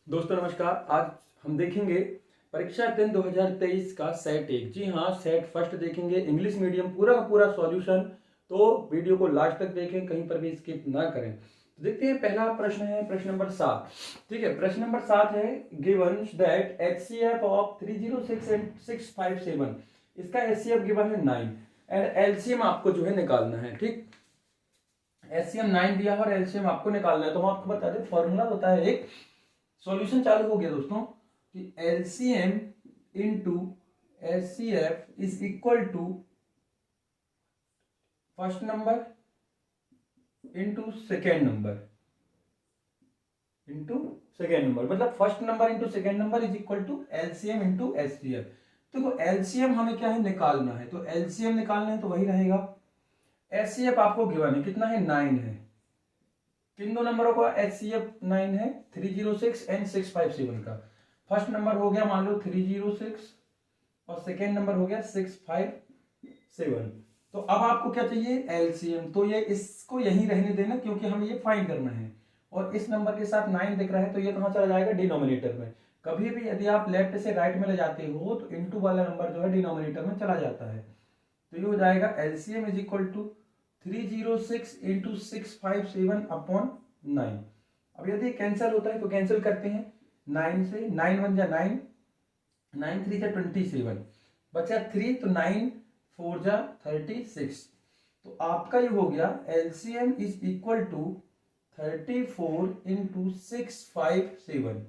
दोस्तों नमस्कार। आज हम देखेंगे परीक्षा दिन 2023 का सेट एक। जी हाँ, सेट फर्स्ट देखेंगे, इंग्लिश मीडियम पूरा का पूरा सॉल्यूशन। तो वीडियो को लास्ट तक देखें, कहीं पर भी स्किप ना करें। तो देखते हैं, पहला प्रश्न है प्रश्न नंबर 7। ठीक है, प्रश्न नंबर 7 है given that HCF of 306 and 657। इसका HCF गिवन है 9 एंड LCM आपको जो है निकालना है। ठीक, HCM 9 दिया है और LCM आपको निकालना है। तो हम आपको बता दें, फॉर्मूला होता है एक। सॉल्यूशन चालू हो गया दोस्तों कि LCM into HCF is equal to first number into second number मतलब first number into second number is equal to LCM into HCF। देखो LCM हमें क्या है निकालना है, तो LCM निकालना है तो वही रहेगा। HCF आपको गिवन है, कितना है 9 है। किन दो नंबरों का HCF 9 है, 306 एंड 657 का। फर्स्ट नंबर हो गया मान लो 306 और सेकेंड नंबर हो गया 657। तो अब आपको क्या चाहिए LCM, तो ये इसको यहीं रहने देना क्योंकि हमें ये फाइंड करना है। और इस नंबर के साथ 9 दिख रहा है तो ये कहां चला जाएगा, डिनोमिनेटर में। कभी भी यदि आप लेफ्ट से राइट में ले जाते हो तो इनटू वाला नंबर जो है डिनोमिनेटर में चला जाता है। तो ये हो जाएगा LCM is equal to 306 into 657 upon 9। अब यदि कैंसिल होता है तो कैंसिल करते हैं 9 से, 9 1 जा 9, 9 3 जा 27, बचा 3, तो 9 4 जा 36। तो आपका ये हो गया LCM is equal to 34 into 657।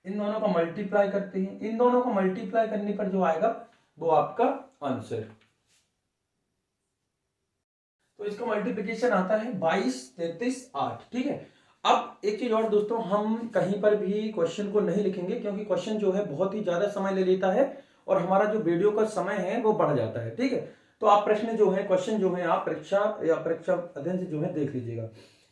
इन दोनों का मल्टीप्लाई करते हैं, इन दोनों को मल्टीप्लाई करने पर जो आएगा वो आपका आंसर। तो इसका मल्टीप्लिकेशन आता है 22 33 8। ठीक है, अब एक चीज और दोस्तों, हम कहीं पर भी क्वेश्चन को नहीं लिखेंगे क्योंकि क्वेश्चन जो है बहुत ही ज्यादा समय ले लेता है और हमारा जो वीडियो का समय है वो बढ़ जाता है। ठीक है, तो आप प्रश्न जो है, क्वेश्चन जो है आप परीक्षा या परीक्षा अध्ययन से जो है देख लीजिएगा।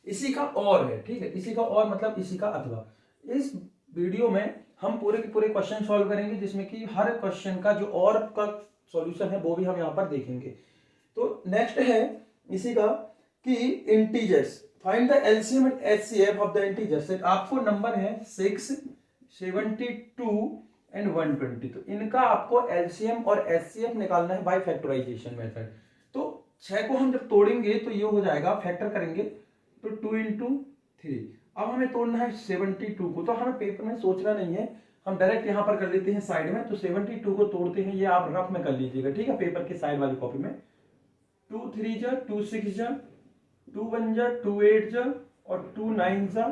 इसी का और है, ठीक है, इसी का और मतलब इसी का अथवा। इस वीडियो में हम पूरे के पूरे क्वेश्चन सॉल्व करेंगे जिसमें कि हर क्वेश्चन का जो और का सॉल्यूशन है वो भी हम यहाँ पर देखेंगे। तो नेक्स्ट है इसी का कि integers, find the LCM and HCF of the integers. आपको नंबर है 6 72 एंड 120। तो इनका आपको एलसीएम और एचसीएफ निकालना है बाय फैक्टराइजेशन मेथड। तो 6 को हम जब तोड़ेंगे तो ये हो जाएगा, फैक्टर करेंगे तो 2 इंटू 3। अब हमें तोड़ना है 72 को, तो हमें पेपर में सोचना नहीं है, हम डायरेक्ट यहां पर कर लेते हैं साइड में। तो 72 को तोड़ते हैं, ये आप रफ में कर लीजिएगा। ठीक है, पेपर के साइड वाली कॉपी में 2 3 जा 2 6 जा 2 1 जा 2 8 जा और 2 9 जा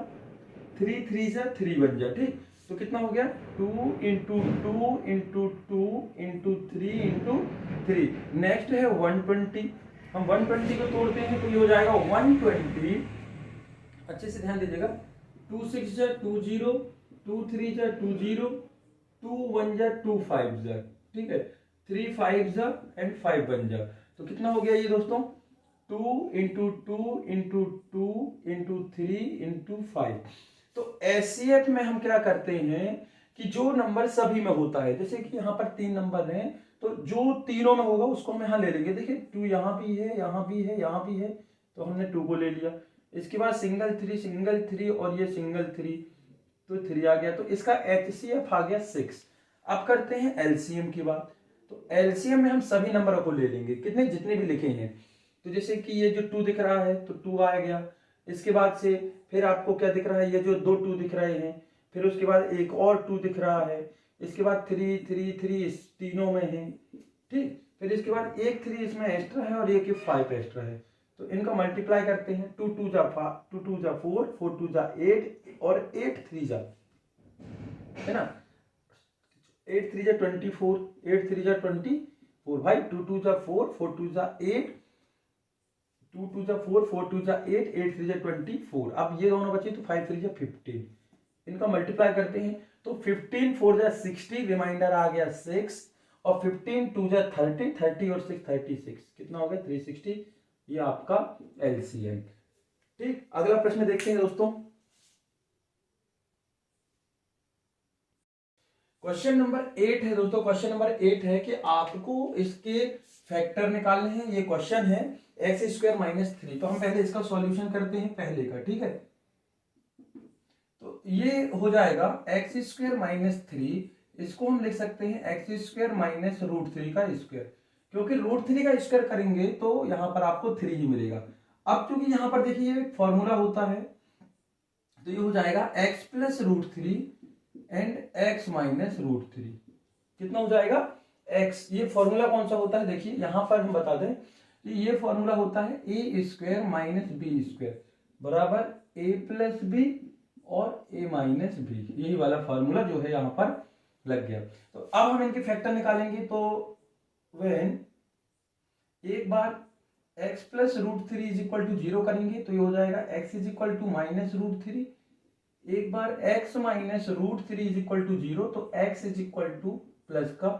3 3 जा 3 1 जा। ठीक, तो कितना हो गया 2 into 2 into 2 into 3 into 3। Next है 120। हम 120 को तोड़ते हैं तो ये हो जाएगा 120। अच्छे से ध्यान दीजिएगा, 2 6 जा 2 0 2 3 जा 2 0 2 1 जा 2 5 जा। ठीक है, 3 5 जा एंड 5 1 जा। तो कितना हो गया ये दोस्तों, 2 इंटू 2 इंटू 2 इंटू 3 इंटू 5। तो एचसीएफ में हम क्या करते हैं कि जो नंबर सभी में होता है, जैसे कि यहाँ पर 3 नंबर हैं तो जो तीनों में होगा उसको हम यहाँ ले लेंगे। देखिए 2 यहाँ भी है, यहाँ भी है, यहाँ भी है, तो हमने 2 को ले लिया। इसके बाद सिंगल 3 और ये सिंगल 3, तो 3 आ गया। तो इसका एचसीएफ आ गया 6। अब करते हैं एलसीएम की बात। तो एलसीएम में हम सभी नंबरों को ले लेंगे, कितने जितने भी लिखे हैं। तो जैसे कि ये जो 2 दिख रहा है तो 2 आ गया। इसके बाद से फिर आपको क्या दिख रहा है, ये जो 2 2 दिख रहे हैं, फिर उसके बाद एक और 2 दिख रहा है। इसके बाद 3 3 3 इस तीनों में है। ठीक, फिर इसके बाद एक 3 इसमें एक्स्ट्रा है और एक 5 एक्स्ट्रा है। तो इनका मल्टीप्लाई करते हैं, 2 2 जा 4 4 2 जा 8 और 8 3 जा, है ना, 8 3 जा 24, 8 3 जा 24 भाई, 2 2 जा 4 4 2 जा 8, 2 2 जा 4 4 2 जा 8, 8 3 जा 24। अब ये दोनों बचे तो 5 3 जा 15। इनका मल्टीप्लाई करते हैं तो 15 4 जा 60, रिमाइंडर आ गया 6, और 15 2 जा 30, 30 और 6 36, कितना हो गया 360। ये आपका एलसीएम। ठीक, अगला प्रश्न देखते हैं दोस्तों। क्वेश्चन नंबर 8 है दोस्तों, क्वेश्चन नंबर 8 है कि आपको इसके फैक्टर निकालने हैं। ये क्वेश्चन है एक्स स्क्वायर माइनस 3। तो हम पहले इसका सॉल्यूशन करते हैं पहले का। ठीक है, तो ये हो जाएगा एक्स स्क्वायर माइनस थ्री, इसको हम लिख सकते हैं x square minus root three का स्क्वायर, क्योंकि रूट थ्री का स्क्वायर करेंगे तो यहां पर आपको थ्री ही मिलेगा। अब क्योंकि यहां पर देखिए फॉर्मूला होता है, तो ये हो जाएगा x plus root three and x minus root three. कितना हो जाएगा एक्स, ये फॉर्मूला कौन सा होता है देखिए यहां पर हम बता दें, तो ये फॉर्मूला होता है ए स्क्वायर माइनस बी स्क्वायर बराबर ए प्लस बी और ए माइनस बी, यही वाला फॉर्मूला जो है यहां पर लग गया। तो अब हम इनके फैक्टर निकालेंगे, तो वेन एक बार x plus root three is equal to zero करेंगे तो ये हो जाएगा x is equal to minus root three, एक बार x minus root three is equal to zero तो x is equal to plus का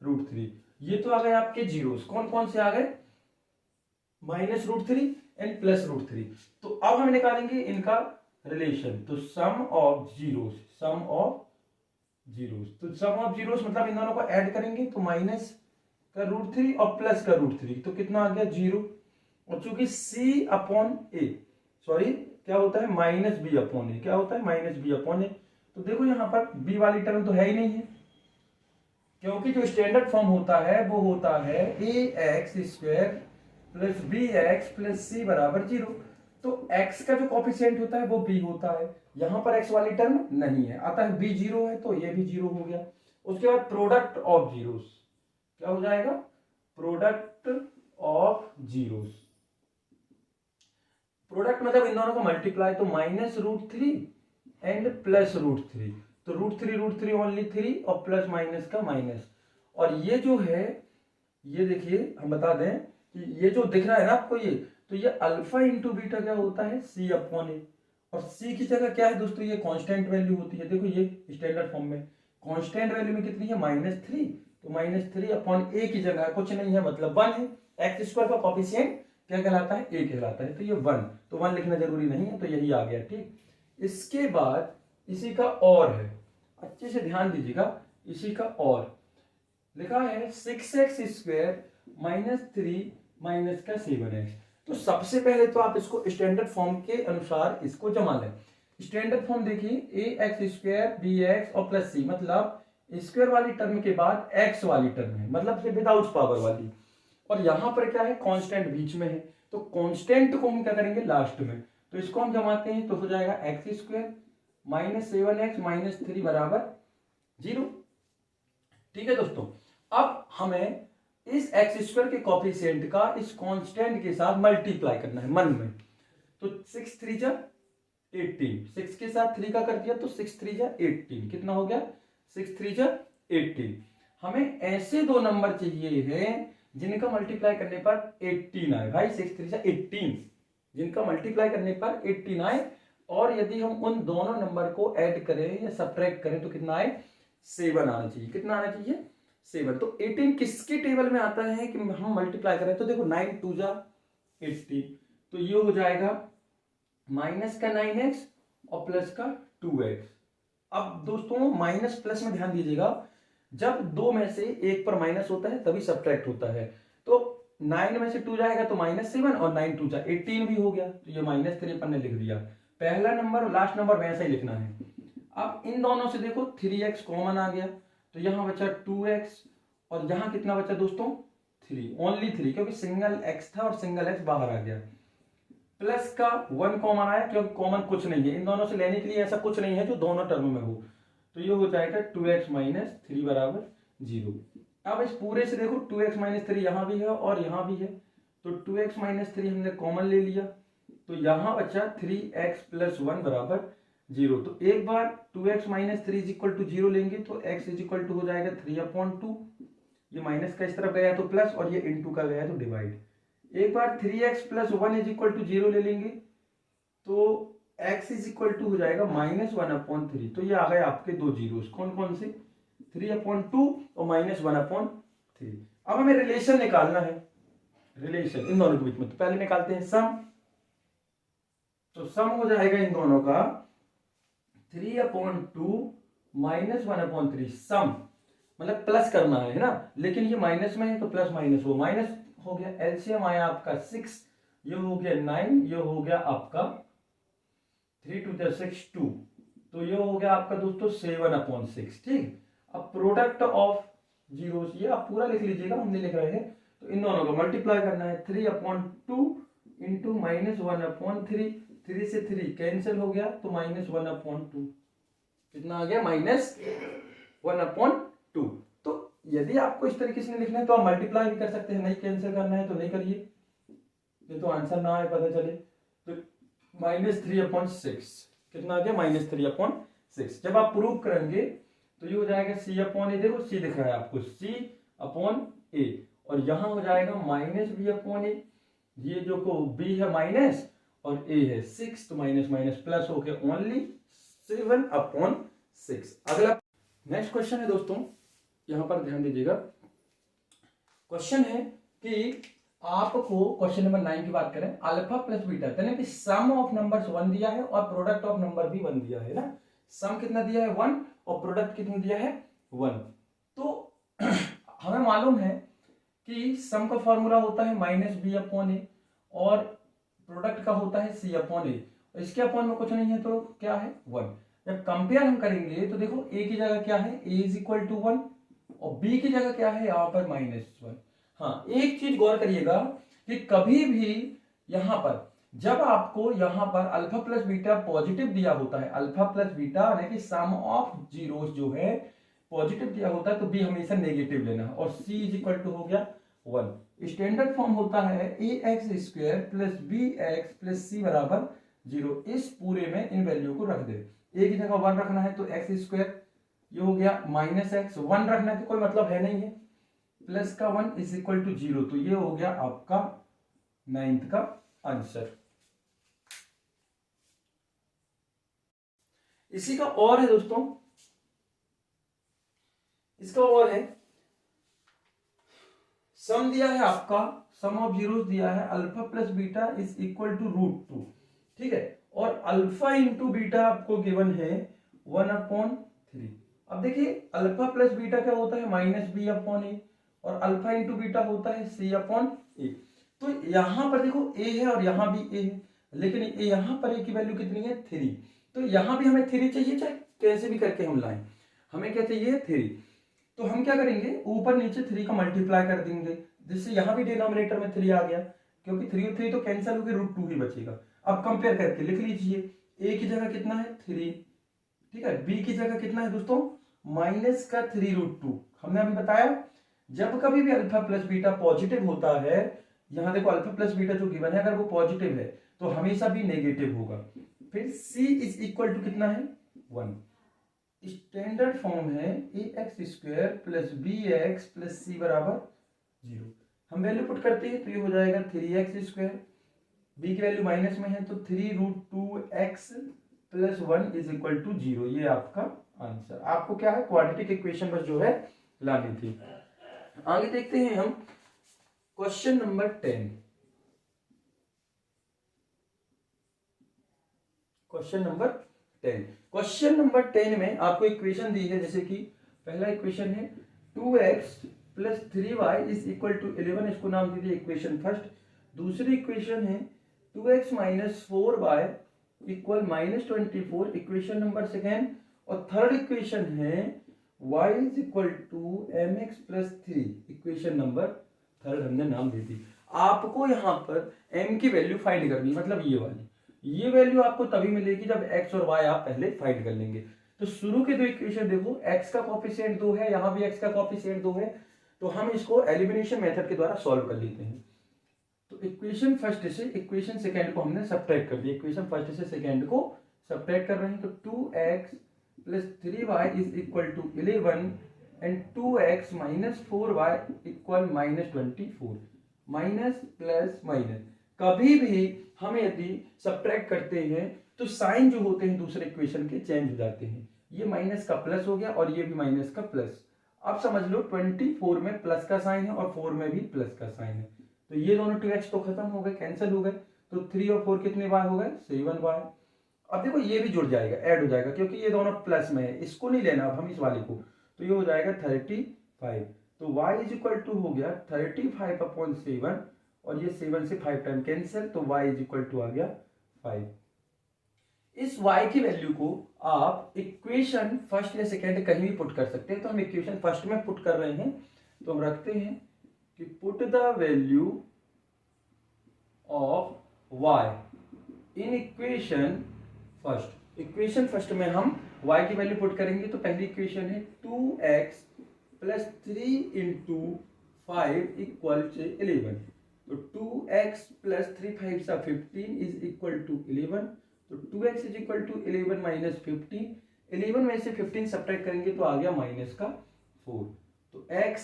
रूट थ्री। ये तो आ गए आपके जीरोस, कौन कौन से आ गए, minus root three and plus root three. तो अब हम निकालेंगे इनका रिलेशन, तो sum of zeros, sum of zeros, तो सम ऑफ जीरोस मतलब इन दोनों को ऐड करेंगे तो माइनस का रूट थ्री और प्लस का रूट थ्री, तो कितना आ गया जीरो। और चूंकि c अपॉन ए, सॉरी क्या होता है माइनस बी अपॉन ए, क्या होता है माइनस बी अपॉन ए। तो देखो यहां पर b वाली टर्म तो है ही नहीं है, क्योंकि जो स्टैंडर्ड फॉर्म होता है वो होता है a x square plus b x plus c बराबर जीरो। तो x का जो कॉफिशिएंट होता है वो b होता है, यहां पर x वाली टर्म नहीं है, अतः b जीरो है तो ये भी जीरो हो गया। उसके बाद प्रोडक्ट ऑफ जीरोस, क्या हो जाएगा प्रोडक्ट ऑफ जीरोस, प्रोडक्ट मतलब इन दोनों को मल्टीप्लाई, तो minus root three and plus root three, तो रूट थ्री ओनली थ्री और प्लस माइनस का माइनस। और ये जो है ये देखिए हम बता दें कि ये जो दिख रहा है ना आपको ये, तो ये अल्फा इंटू बीटा क्या होता है सी अपॉन ए, और सी की जगह क्या है दोस्तों ये कांस्टेंट वैल्यू होती है। देखो ये स्टैंडर्ड फॉर्म में कांस्टेंट वैल्यू में कितनी है माइनस थ्री, तो माइनस थ्री अपॉन ए की जगह कुछ नहीं है मतलब वन है, एक्स स्क्वायर का कॉफिशिएंट क्या कहलाता है ए कहलाता है, तो ये वन, तो वन लिखना जरूरी नहीं है, तो यही आ गया ठीक। इसके बाद इसी का और है, अच्छे से ध्यान दीजिएगा, इसी का और लिखा है six x square minus three minus का सेवन एक्स। तो सबसे पहले तो आप इसको स्टैंडर्ड फॉर्म के अनुसार इसको जमा लें। स्टैंडर्ड फॉर्म देखिए ए एक्स स्क्वायर बी एक्स और प्लस सी, मतलब स्क्वायर वाली टर्म के बाद एक्स वाली टर्म है, मतलब से विदाउट पावर वाली, और यहां पर क्या है कांस्टेंट बीच में है, तो कांस्टेंट को हम क्या करेंगे लास्ट में, तो इसको हम जमाते हैं तो हो जाएगा x square minus seven x minus three बराबर जीरो। ठीक है दोस्तों, अब हमें इस एक्स स्क्वायर के कॉफिशिएंट का इस कांस्टेंट के साथ मल्टीप्लाई करना है मन में, तो सिक्स थ्री जा 18, सिक्स के साथ थ्री का कर दिया तो सिक्स थ्री जा 18, कितना हो गया सिक्स थ्री जा 18। हमें ऐसे दो नंबर चाहिए हैं जिनका मल्टीप्लाई करने पर 18 आए, भाई सिक्स थ्री जा 18, जिनका मल्टीप्लाई करने पर 18 आए, और यदि हम उन दोनों नंबर को ऐड करें या सब्ट्रैक्ट करें तो कितना आए 7 आना चाहिए, कितना आना चाहिए 7। तो 18 किसके टेबल में आता है कि हम मल्टीप्लाई करें, तो देखो 9 टू जा 18, तो ये हो जाएगा माइनस का 9x और प्लस का 2x। अब दोस्तों माइनस प्लस में ध्यान दीजिएगा, जब दो में से एक पर माइनस होता है तभी सब्ट्रैक्ट होता है, तो 9 में से 2 जाएगा तो माइनस 7 और 9 टू जा 18 भी हो गया, तो ये माइनस 3 अपन ने लिख दिया। पहला नंबर और लास्ट नंबर वैसा ही लिखना है। अब इन दोनों से देखो 3x कॉमन आ गया, तो यहां बचा 2x और यहां कितना बचा दोस्तों 3, ओनली 3, क्योंकि सिंगल x था और सिंगल x बाहर आ गया। प्लस का 1 कॉमन आया क्योंकि कॉमन कुछ नहीं है, इन दोनों से लेने के लिए ऐसा कुछ नहीं है जो दोनों टर्म में हो, तो ये हो जाएगा 2x माइनस थ्री बराबर जीरो। अब इस पूरे से देखो 2x माइनस थ्री यहां भी है और यहां भी है, तो 2x माइनस थ्री हमने कॉमन ले लिया, तो यहां बचा 3x प्लस वन बराबर जीरो। तो एक बार 2x minus three is equal to zero लेंगे तो x इज इक्वल टू हो जाएगा 3/2, ये माइनस का इस तरफ गया तो प्लस और ये इनटू का गया तो डिवाइड। एक बार 3x plus one is equal to zero ले लेंगे तो x इज इक्वल टू हो जाएगा -1/3। तो ये आ गए आपके दो जीरोस, कौन कौन से 3/2 और -1/3। अब हमें रिलेशन निकालना है, रिलेशन इन दोनों के बीच में, तो पहले निकालते हैं सम, तो सम हो जाएगा इन दोनों का 3/2 -1/3। सम मतलब प्लस करना है ना, लेकिन ये माइनस में है तो प्लस माइनस वो माइनस हो गया। एलसीएम आया आपका 6, ये हो गया 9, ये हो गया आपका 3 2 6 2, तो ये हो गया आपका दोस्तों 7/6। ठीक, अब प्रोडक्ट ऑफ जीरोस, ये आप पूरा लिख लीजिएगा, हम नहीं लिख रहे हैं। तो इन दोनों को मल्टीप्लाई करना है, 3/2 इंटू -1/3। 3 से 3 कैंसिल हो गया, तो -1/2 कितना आ गया, -1/2। तो यदि आपको इस तरीके से लिखना है तो आप मल्टीप्लाई भी कर सकते हैं, नहीं कैंसिल करना है तो नहीं करिए, ये तो आंसर ना आए पता चले। तो -3/6 कितना आ गया, -3/6। जब आप प्रूव करेंगे तो ये हो जाएगा C/A, देखो C दिख रहा है आपको, C/A, और यहां हो जाएगा -B/A। ये जो को B है माइनस और A है 6, तो माइनस माइनस प्लस हो गया ओनली 7/6। अगला नेक्स्ट क्वेश्चन है दोस्तों, यहां पर ध्यान दीजिएगा। क्वेश्चन है कि आपको क्वेश्चन नंबर 9 की बात करें, अल्फा प्लस बीटा, यानी कि सम ऑफ नंबर्स 1 दिया है और प्रोडक्ट ऑफ नंबर भी 1 दिया है ना। सम कितना दिया है 1 और प्रोडक्ट कितना दिया है 1। तो हमें मालूम है कि सम का फॉर्मूला होता है -B/A और प्रोडक्ट का होता है C/A। इसके अपॉन में कुछ नहीं है तो क्या है 1। जब कंपेयर हम करेंगे तो देखो A की जगह क्या है, A इज इक्वल टू 1 और B की जगह क्या है यहाँ पर -1। हाँ, एक चीज गौर करिएगा कि कभी भी यहां पर जब आपको यहां पर अल्फा प्लस बीटा पॉजिटिव दिया होता है, अल्फा प्लस बीटा यानी कि सम ऑफ जीरोस जो है पॉजिटिव दिया होता है, तो बी हमेशा नेगेटिव लेना है और सी इज इक्वल टू हो गया 1। स्टैंडर्ड फॉर्म होता है ax² plus bx plus c बराबर 0। इस पूरे में इन वैल्यू को रख दे, a की जगह 1 रखना है तो x², ये हो गया -x, 1 रखना है तो कोई मतलब है नहीं है, प्लस का 1 इज इक्वल टू 0। तो ये हो गया आपका 9th का आंसर। इसी का और है दोस्तों, इसका और है, सम दिया है आपका, सम ऑफ जीरोस दिया है, alpha plus beta is equal to √2। ठीक है, और अल्फा इंटू बीटा आपको गिवन है 1/3। अब देखिए अल्फा प्लस बीटा क्या होता है -B/A और अल्फा इंटू बीटा होता है C/A। तो यहां पर देखो A है और यहां भी A है, लेकिन यहां पर A की वैल्यू कितनी है 3, तो यहां भी हमें 3 चाहिए, चाहे कैसे भी करके हम लाएं, हमें क्या चाहिए 3। तो हम क्या करेंगे, ऊपर नीचे 3 का मल्टीप्लाई कर देंगे, जिससे यहां भी डिनोमिनेटर में 3 आ गया, क्योंकि 3 और 3 तो कैंसिल हो गए, √2 ही बचेगा। अब कंपेयर करके लिख लीजिए, A की जगह कितना है 3, ठीक है, B की जगह कितना है दोस्तों -3√2। हमने अभी बताया जब कभी भी अल्फा प्लस बीटा पॉजिटिव होता है, यहां देखो अल्फा प्लस बीटा जो गिवन है अगर वो पॉजिटिव है तो हमेशा भी नेगेटिव होगा। फिर C इज इक्वल टू कितना है 1। स्टैंडर्ड फॉर्म है ax² plus bx plus c बराबर 0। हम वैल्यू पुट करते हैं तो ये हो जाएगा 3x², b की वैल्यू माइनस में है तो 3√2x plus 1 is equal to 0। ये आपका आंसर। आपको क्या है, क्वाड्रेटिक इक्वेशन बस जो है लानी थी। आगे देखते हैं हम क्वेश्चन नंबर 10। क्वेश्चन नंबर 10 में आपको इक्वेशन दी है, जैसे कि पहला इक्वेशन है 2x plus 3y is equal to 11, इसको नाम दीजिए इक्वेशन फर्स्ट। दूसरी इक्वेशन है 2x minus 4y equal -24, equation number second. और थर्ड इक्वेशन है y is equal to mx plus 3, equation number third हमने नाम दी थी। आपको यहाँ पर m की वैल्यू फाइंड करनी, मतलब ये वाली, ये वैल्यू आपको तभी मिलेगी जब x और y आप पहले फाइंड कर लेंगे। तो शुरू के दो इक्वेशन देखो, x का कोएफिशिएंट 2 है, यहाँ भी x का कोएफिशिएंट 2 है, तो हम इसको एलिमिनेशन मेथड के द्वारा सॉल्व कर लेते हैं। तो इक्वेशन फर्स्ट से इक्वेशन सेकंड को हमने सब्ट्रैक्ट कर दिया, इक्वेशन फर्स्ट से सेकंड को सब्ट्रैक्ट कर रहे हैं। तो 2x plus 3y is equal to 11 and 2x minus 4y equal -24। Minus plus minus, कभी भी हम यदि सब्ट्रैक्ट करते हैं तो साइन जो होते हैं दूसरे इक्वेशन के चेंज हो जाते हैं। ये माइनस का प्लस हो गया और ये भी माइनस का प्लस। अब समझ लो 24 में प्लस का साइन है और 4 में भी प्लस का साइन है, तो ये दोनों 2x तो खत्म हो गए, कैंसिल हो गए, तो 3 और 4 कितने y हो गए 7y। अब देखो ये भी जुड़ जाएगा, ऐड हो जाएगा, क्योंकि ये दोनों प्लस में है, इसको नहीं लेना अब हम इस वाले को, तो ये हो जाएगा 35। तो y इज इक्वल टू हो गया 35/7 और ये 7 से 5 टाइम कैंसिल, तो y इज इक्वल टू आ गया 5। इस y की वैल्यू को आप इक्वेशन फर्स्ट या सेकेंड कहीं भी पुट कर सकते हैं। तो हम इक्वेशन फर्स्ट में पुट कर रहे हैं, तो हम रखते हैं कि put the value of y in equation first. Equation first में हम y की वैल्यू पुट करेंगे। तो पहली इक्वेशन है 2x plus 3 into 5 equal to 11। तो 2x प्लस 3 5 सा 15 इज इक्वल टू 11। तो 2x is equal to 11 minus 15। 11 में से 15 सब्ट्रैक्ट करेंगे तो आ गया माइनस का 4। तो x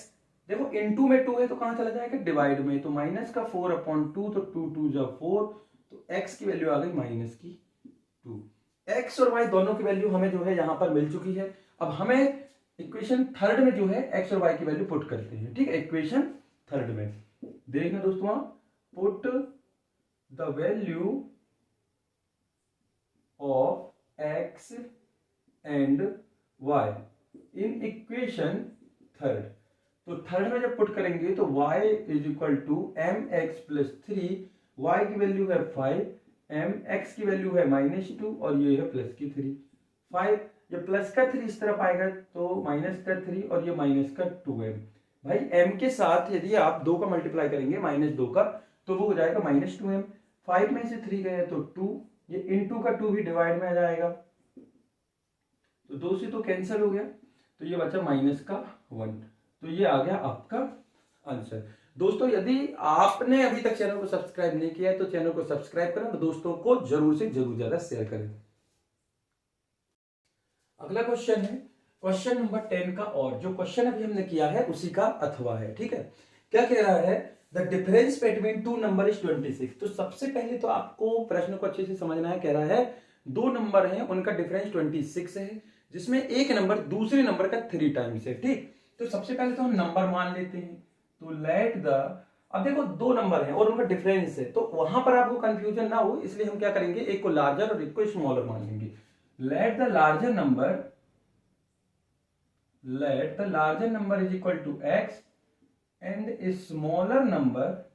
देखो इनटू में 2 है तो कहां चला जाएगा, डिवाइड में। तो माइनस का 4 अपॉन 2, तो 2 2 जा 4। तो x की वैल्यू आ गई माइनस की 2। x और y दोनों की वैल्यू हमें जो है यहां पर मिल चुकी है। अब हमें इक्वेशन थर्ड में जो है x और y की वैल्यू पुट करते हैं। ठीक है, इक्वेशन थर्ड में देखना दोस्तों, put the value of x and y in equation third. तो थर्ड में जब पुट करेंगे तो y is equal to M X plus 3, y की वैल्यू है 5, एम एक्स की वैल्यू है -2 और ये है प्लस की 3। 5 जब प्लस का 3 इस तरफ आएगा तो माइनस का 3 और ये माइनस का 2m। भाई m के साथ यदि आप 2 का मल्टीप्लाई करेंगे -2 का तो वो हो जाएगा -2m। 5 में से 3 गए तो 2, ये इनटू का 2 भी डिवाइड में आ जाएगा तो 2 से तो कैंसिल हो गया, तो ये बचा माइनस का 1। तो ये आ गया आपका आंसर। दोस्तों यदि आपने अभी तक चैनल को सब्सक्राइब नहीं किया है तो चैनल को सब्सक्राइब करें और दोस्तों को जरूर से जरूर ज्यादा शेयर करें। अगला क्वेश्चन है क्वेश्चन नंबर 10 का, और जो क्वेश्चन अभी हमने किया है उसी का अथवा है। ठीक है, क्या कह रहा है, the difference between two number is 26। तो सबसे पहले तो आपको प्रश्न को अच्छे से समझना है। कह रहा है 2 नंबर हैं, उनका डिफरेंस 26 है, जिसमें एक नंबर दूसरे नंबर का 3 टाइम्स है। ठीक, तो सबसे पहले तो हम नंबर मान लेते हैं। तो लेट द, अब देखो 2 नंबर हैं और उनका डिफरेंस है, तो वहां पर आपको कंफ्यूजन ना हो इसलिए हम क्या करेंगे, एक को लार्जर और एक को स्मॉलर मान लेंगे। Let the larger number is equal to x and smaller number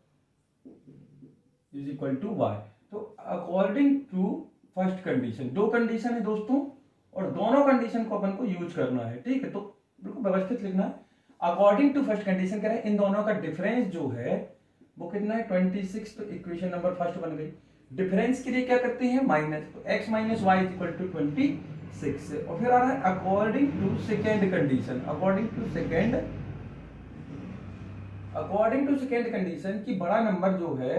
is equal to y। तो according to first condition, 2 condition है दोस्तों और दोनों कंडीशन को अपन को यूज करना है। ठीक है, तो बिल्कुल व्यवस्थित लिखना है। अकॉर्डिंग टू फर्स्ट कंडीशन करें, इन दोनों का डिफरेंस जो है वो कितना है 26। तो इक्वेशन नंबर फर्स्ट बन गई। डिफरेंस के लिए क्या करते हैं, माइनस, तो x minus Y is equal to 26 और फिर आ रहा है according to second condition. According to second condition की बड़ा नंबर जो है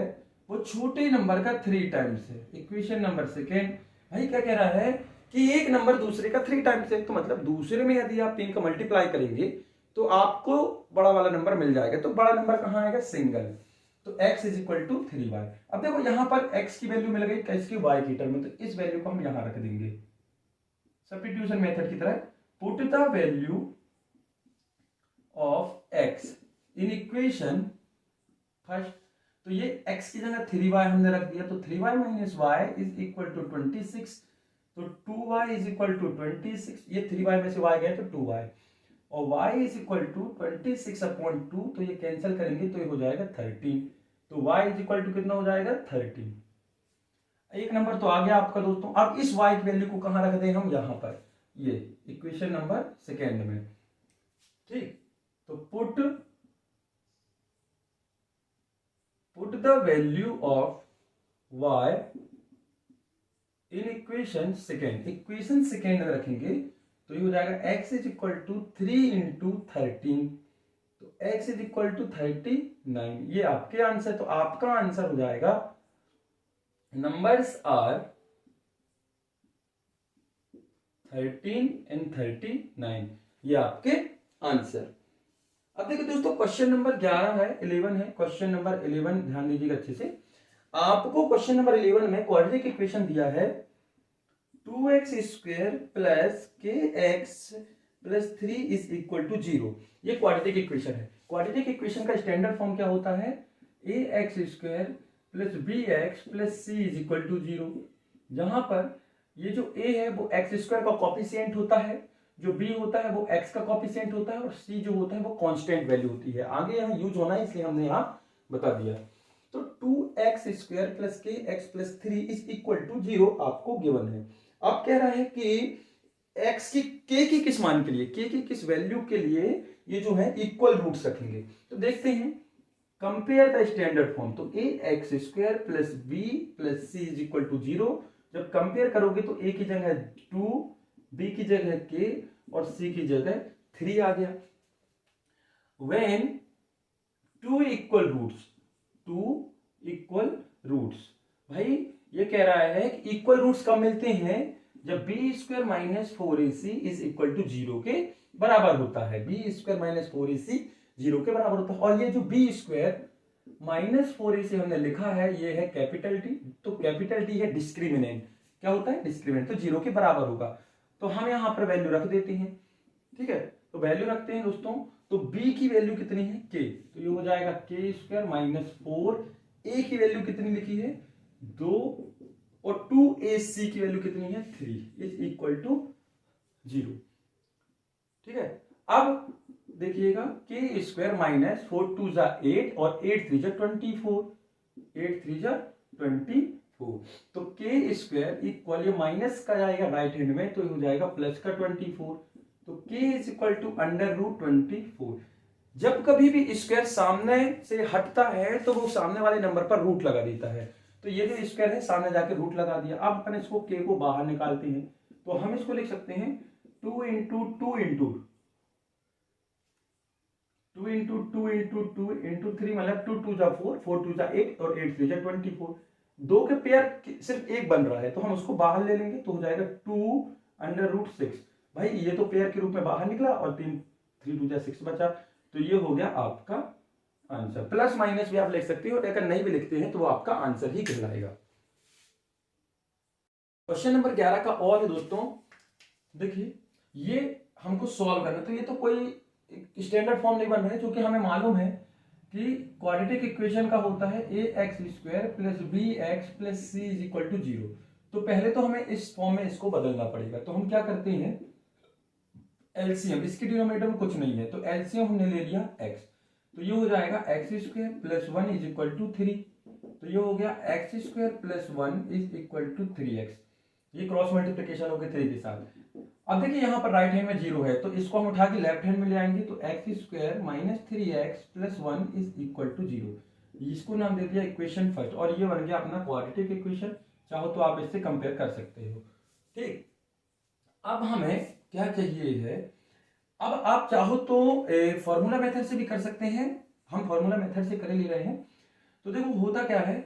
वो छोटे नंबर का 3 टाइम्स है। इक्वेशन नंबर सेकेंड, भाई क्या कह रहा है कि एक नंबर दूसरे का 3 टाइम्स है, तो मतलब दूसरे में यदि आप 3 का मल्टीप्लाई करेंगे तो आपको बड़ा वाला नंबर मिल जाएगा। तो बड़ा नंबर कहां आएगा, सिंगल। तो x is equal to 3y। अब देखो यहां पर x की वैल्यू मिल गई किसकी, y की टर्म में, तो इस वैल्यू को हम यहां रख देंगे सब्स्टिट्यूशन मेथड की तरह। Put the value of x in equation first. तो ये x की जगह 3y हमने रख दिया, तो 3y minus y is equal to 26। तो 2y इज इक्वल टू 26, ये 3y में से y गया तो 2y, और y is equal to 26 upon 2, तो ये कैंसिल करेंगे तो ये हो जाएगा 13। तो y इज इक्वल टू कितना हो जाएगा 13। एक नंबर तो आ गया आपका दोस्तों। अब इस y की वैल्यू को कहां रख दें हम, यहां पर, ये इक्वेशन नंबर सेकेंड में। ठीक, तो put the value of y in equation second. Equation second में रखेंगे तो ये हो जाएगा x is equal to 3 into 13। तो x इज इक्वल टू 39। ये आपके आंसर, तो आपका आंसर हो जाएगा नंबर्स आर 13 एंड 39। ये आपके आंसर। अब देखिए दोस्तों क्वेश्चन नंबर 11 है, 11 है। क्वेश्चन नंबर 11 ध्यान दीजिएगा अच्छे से। आपको क्वेश्चन नंबर 11 में क्वाड्रेटिक इक्वेशन दिया है 2x square plus kx plus 3 is equal to 0। ये क्वाड्रेटिक इक्वेशन है। क्वाड्रेटिक इक्वेशन का स्टैंडर्ड फॉर्म क्या होता है, ax square plus bx plus c is equal to 0। जहां पर ये जो a है वो x स्क्वायर का कॉफिशिएंट होता है, जो b होता है वो x का कॉफिशिएंट होता है, और c जो होता है वो कांस्टेंट वैल्यू होती है। आगे यहाँ यूज होना है इसलिए हमने यहाँ बता दिया। तो 2x square plus kx plus 3 is equal to 0 आपको गिवन है। अब कह रहा है कि x की k की किस मान के लिए, k की किस वैल्यू के लिए ये जो है इक्वल रूट्स रखेंगे। तो देखते हैं, कंपेयर द स्टैंडर्ड फॉर्म। तो a x square plus b plus c is equal to 0। जब कंपेयर करोगे तो ए की जगह 2, बी की जगह k और सी की जगह 3 आ गया। व्हेन टू इक्वल रूट्स, भाई ये कह रहा है कि इक्वल रूट्स कब मिलते हैं, जब B square minus 4ac is equal to 0 के बराबर होता है। बी स्क्वायर माइनस 4ac 0 के बराबर होता है। और ये जो बी स्क्वायर माइनस 4ac हमने लिखा है, ये है कैपिटल टी। तो कैपिटल टी है डिस्क्रिमिनेंट। क्या होता है? डिस्क्रिमिनेंट। तो 0 के बराबर होगा। तो हम यहां पर वैल्यू रख देते हैं। ठीक है, तो वैल्यू रखते हैं दोस्तों। तो b की वैल्यू कितनी है? k। तो ये हो जाएगा k स्क्वायर माइनस 4। a की वैल्यू कितनी लिखी है? 2। और 2ac की वैल्यू कितनी है? 3 इज इक्वल टू 0। ठीक है, अब देखिएगा k स्क्वायर माइनस 4 2 जा 8 और 8 3 जा 24। 8 3 जा 24। तो k स्क्वायर इक्वल, ये माइनस का जाएगा राइट हैंड में, तो हो जाएगा प्लस का 24। तो k is equal to under root 24। जब कभी भी स्क्वायर सामने से हटता है तो वो सामने वाले नंबर पर रूट लगा देता है। तो ये जो स्क्वायर है सामने जाके रूट लगा दिया। अब अपन इसको k को बाहर निकालते हैं, तो हम इसको लिख सकते हैं 2 into 2 into 2 into 2 into 2 into 3, मतलब 2 2 जा 4, 4 2 जा 8 और 8 3 जा 24। दो के पेयर सिर्फ एक बन रहा है, तो हम उसको बाहर ले लेंगे, तो हो जाएगा 2 अंडर रूट 6। भाई ये तो पेयर के रूप में बाहर निकला और 3 2 जा 6 बचा। तो ये हो गया आपका आंसर। प्लस माइनस भी आप लिख सकते हो, अगर नहीं भी लिखते हैं तो वो आपका आंसर ही कहलाएगा। क्वेश्चन नंबर 11 का और है दोस्तों, देखिए ये हमको सॉल्व करना। तो ये तो कोई स्टैंडर्ड फॉर्म नहीं बन रहा है, क्योंकि हमें मालूम है कि क्वाड्रेटिक इक्वेशन का होता है a x square plus b x plus c is equal to 0। तो पहले तो हमें इस फॉर्म में इसको बदलना पड़ेगा। तो हम क्या करते हैं, एलसीएम, इसके डिनोमिनेटर में कुछ नहीं है तो एलसीएम हमने ले लिया एक्स। तो ये हो जाएगा x square plus 1 is equal to 3। तो ये हो गया x square plus 1 is equal to 3x। ये क्रॉस मल्टीप्लिकेशन हो गया 3 के साथ। अब देखिए यहाँ पर राइट हैंड में 0 है, तो इसको हम उठा के लेफ्ट हैंड में ले आएंगे। तो x square minus 3x plus 1 is equal to 0। इसको नाम दे दिया इक्वेशन फर्स्ट, और ये बन गया अपना क्वाड्रेटिक इक्वेशन। चाहो तो आप इससे कंपेयर कर सकते हो। ठीक, अब हमें क्या चाहिए है, अब आप चाहो तो फॉर्मूला मेथड से भी कर सकते हैं। हम फॉर्मूला मेथड से कर ले रहे हैं। तो देखो होता क्या है,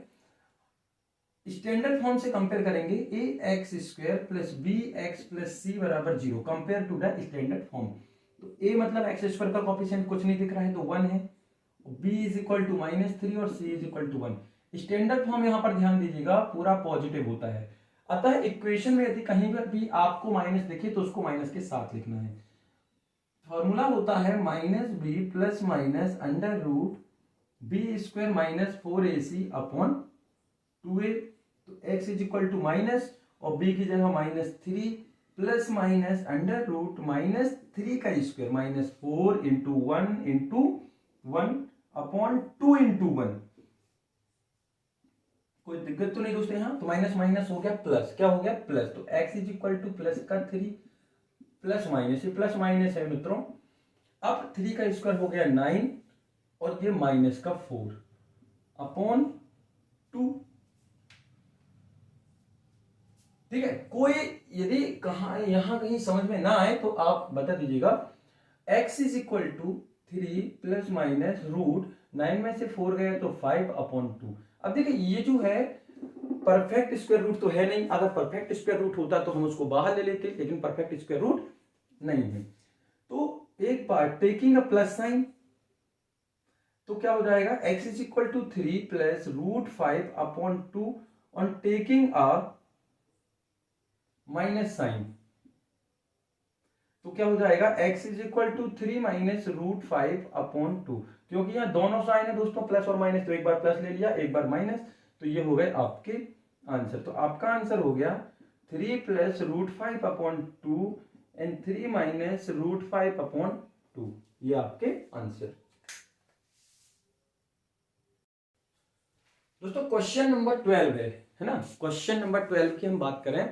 स्टैंडर्ड फॉर्म से कंपेयर करेंगे a x square plus b x plus c बराबर 0 compare to the standard form. तो ए मतलब एक्स स्क्वायर का कॉफिशिएंट कुछ नहीं दिख रहा है तो 1 है, बी इज इक्वल टू -3 और c is equal to 1। Standard form यहां पर ध्यान दीजिएगा पूरा पॉजिटिव होता है। अतः इक्वेशन में यदि कहीं पर भी आपको माइनस दिखे तो उसको माइनस के साथ लिखना है। फॉर्मूला होता है minus B plus minus under root B square minus 4ac upon 2a। तो x is equal to minus और b की जगह -3 प्लस माइनस अंडर रूट -3 का square -4 into 1 into 1 upon 2 into 1। कोई दिक्कत तो नहीं दोस्तों यहाँ? तो माइनस माइनस हो गया प्लस, क्या हो गया? प्लस। तो x is equal to plus का 3 प्लस माइनस, ये प्लस माइनस है मित्रों। अब 3 का स्क्वायर हो गया 9 और ये माइनस का 4 अपॉन 2। ठीक है, कोई यदि यहां कहीं समझ में ना आए तो आप बता दीजिएगा। x is equal to 3 plus minus root 9 में से 4 गए तो 5 अपॉन 2। अब देखिए ये जो है परफेक्ट स्क्वायर रूट तो है नहीं। अगर परफेक्ट स्क्वायर रूट होता तो हम उसको बाहर ले लेते, लेकिन परफेक्ट स्क्वायर रूट नहीं है। तो एक बार टेकिंग अ प्लस साइन, तो क्या हो जाएगा, x is equal to 3 plus root 5 upon 2 on taking a minus sign. तो क्या हो जाएगा, x is equal to 3 minus root 5 upon 2। क्योंकि यहाँ दोनों साइन है दोस्तों, प्लस और माइनस, तो एक बार प्लस ले लिया एक बार माइनस। तो ये हो गए आपके आंसर। तो आपका आंसर हो गया 3 plus root 5 upon 2 and 3 minus root 5 upon 2। ये आपके आंसर। दोस्तों क्वेश्चन नंबर 12 है ना। क्वेश्चन नंबर 12 की हम बात करें